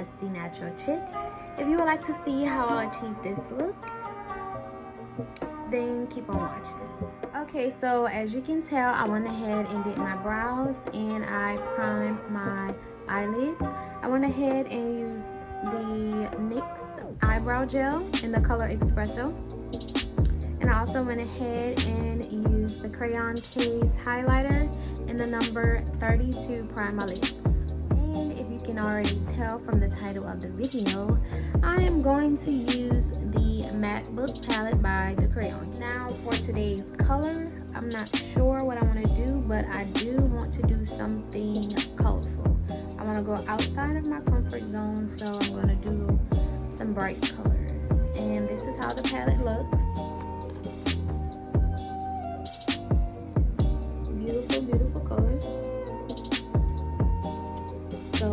DessDNaturalChick. If you would like to see how I achieve this look, then keep on watching. Okay, so as you can tell, I went ahead and did my brows and I primed my eyelids. I went ahead and used the NYX eyebrow gel in the color Expresso. And I also went ahead and used the Crayon Case highlighter in the number 30 to prime my lids. And if you can already tell from the title of the video, I am going to use the Matte Book palette by the Crayon. Now for today's color, I'm not sure what I want to do, but I do want to do something colorful. I want to go outside of my comfort zone, so I'm going to do some bright colors. And this is how the palette looks. Beautiful colors. So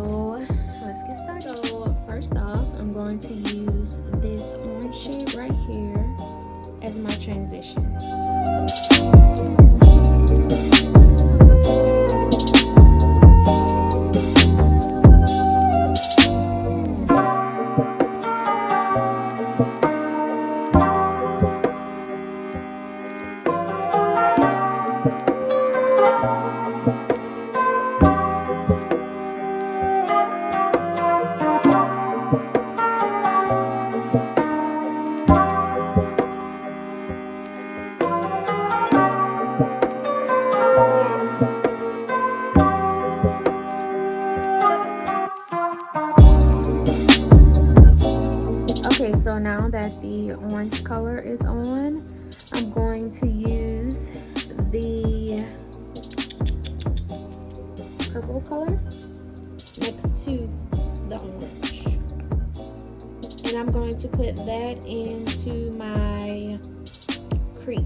let's get started. So first off, I'm going to use this orange shade right here as my transition. Okay, so now that the orange color is on, I'm going to use the purple color next to the orange. And I'm going to put that into my crease.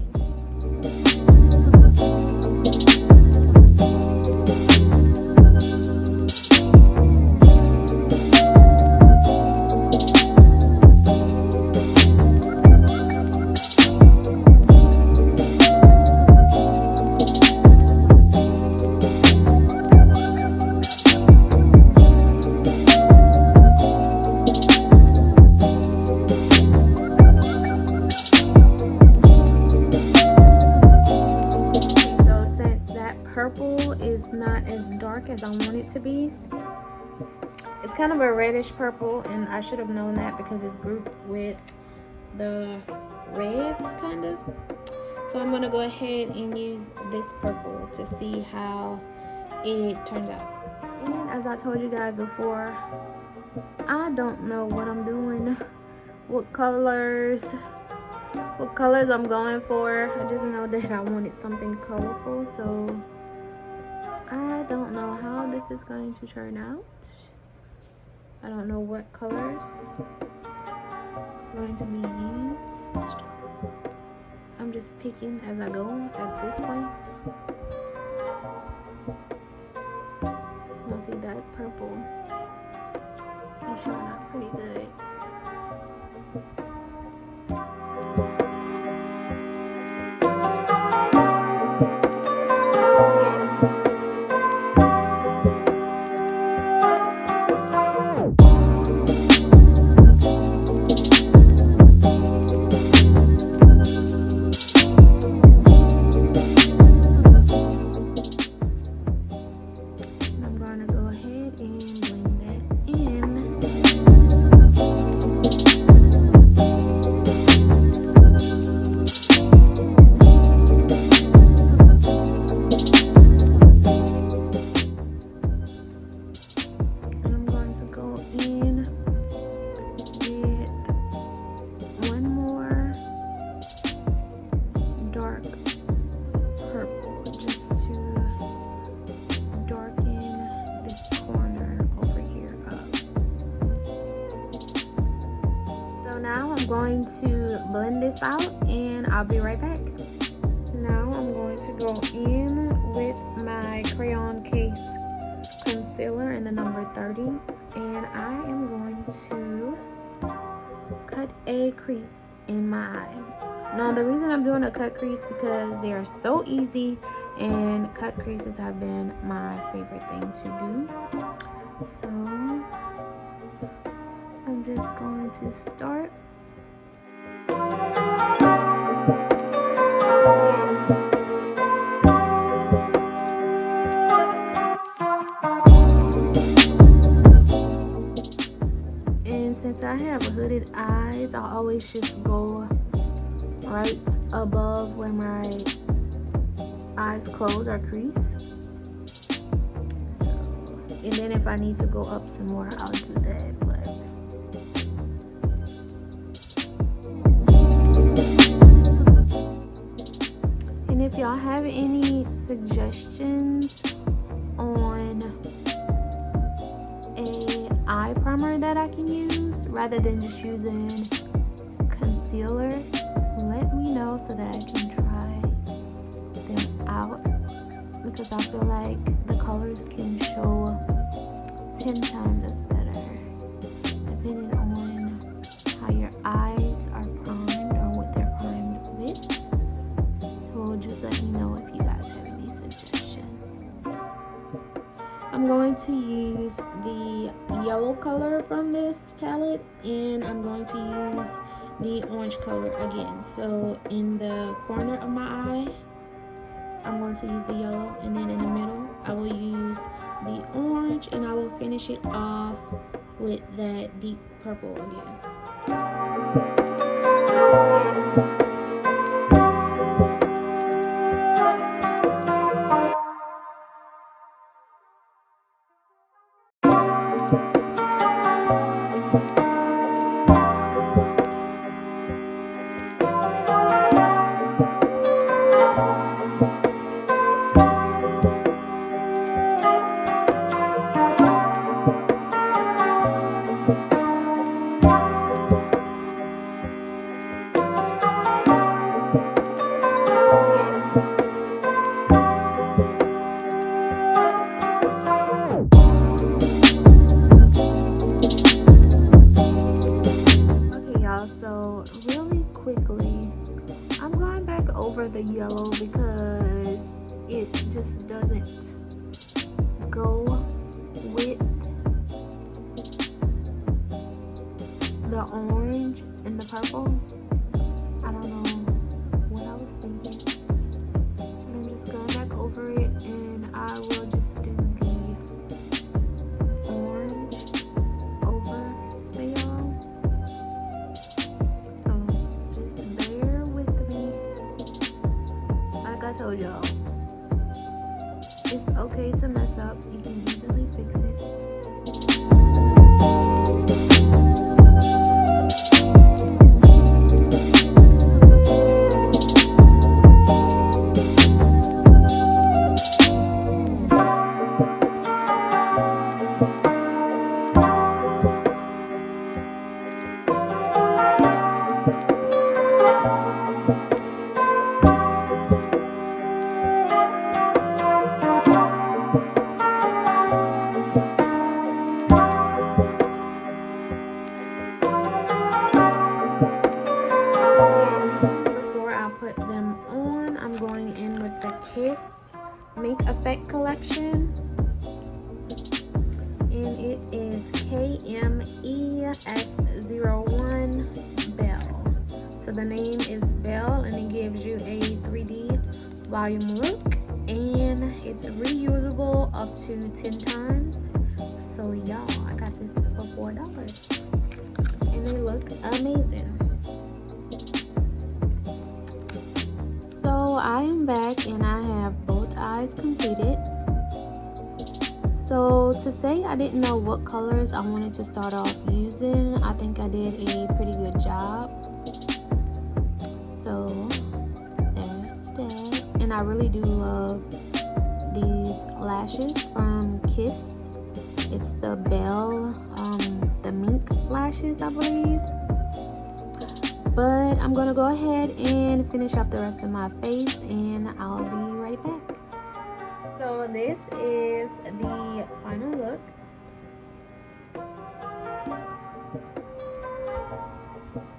Purple is not as dark as I want it to be. It's kind of a reddish purple, and I should have known that because it's grouped with the reds kind of. So I'm going to go ahead and use this purple to see how it turns out. And as I told you guys before, I don't know what I'm doing, what colors I'm going for. I just know that I wanted something colorful, so I don't know how this is going to turn out. I don't know what colors are going to be used. I'm just picking as I go at this point. You'll see that purple is showing up pretty good. Now I'm going to blend this out and I'll be right back. Now I'm going to go in with my Crayon Case concealer in the number 30, and I am going to cut a crease in my eye. Now the reason I'm doing a cut crease because they are so easy, and cut creases have been my favorite thing to do. So just going to start. And since I have hooded eyes, I always just go right above where my eyes close or crease. So, and then if I need to go up some more, I'll do that. But and if y'all have any suggestions on a eye primer that I can use rather than just using concealer, let me know so that I can try them out, because I feel like the colors can show 10 times as better depending on how your eyes are primed or what they're primed with. So just let me know if you guys have any suggestions. I'm going to use the yellow color from this palette, and I'm going to use the orange color again. So in the corner of my eye, I'm going to use the yellow, and then in the middle, I will use the orange, and I will finish it off with that deep purple again. So really quickly, I'm going back over the yellow because it just doesn't go with the orange and the purple. I don't know what I was thinking. And I'm just going back over it, and I will just do the orange over the yellow. So just bear with me. Like I told y'all, it's okay to mess up. You can easily fix it. Make Effect collection, and it is KMES01 Bell. So the name is Bell, and it gives you a 3D volume look, and it's reusable up to 10 times. So y'all, I got this for $4, and they look amazing. So I am back, and I have both eyes completed. So to say I didn't know what colors I wanted to start off using, I think I did a pretty good job. So there's that. And I really do love these lashes from Kiss. It's the Bell, the mink lashes, I believe. But I'm gonna go ahead and finish up the rest of my face, and I'll be right back. So this is the final look.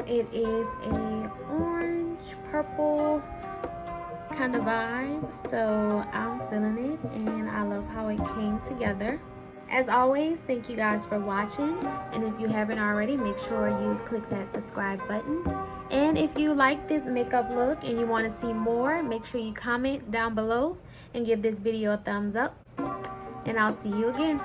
It is a orange purple kind of vibe, so I'm feeling it, and I love how it came together. As always, thank you guys for watching, and if you haven't already, make sure you click that subscribe button. And if you like this makeup look and you want to see more, make sure you comment down below and give this video a thumbs up, and I'll see you again.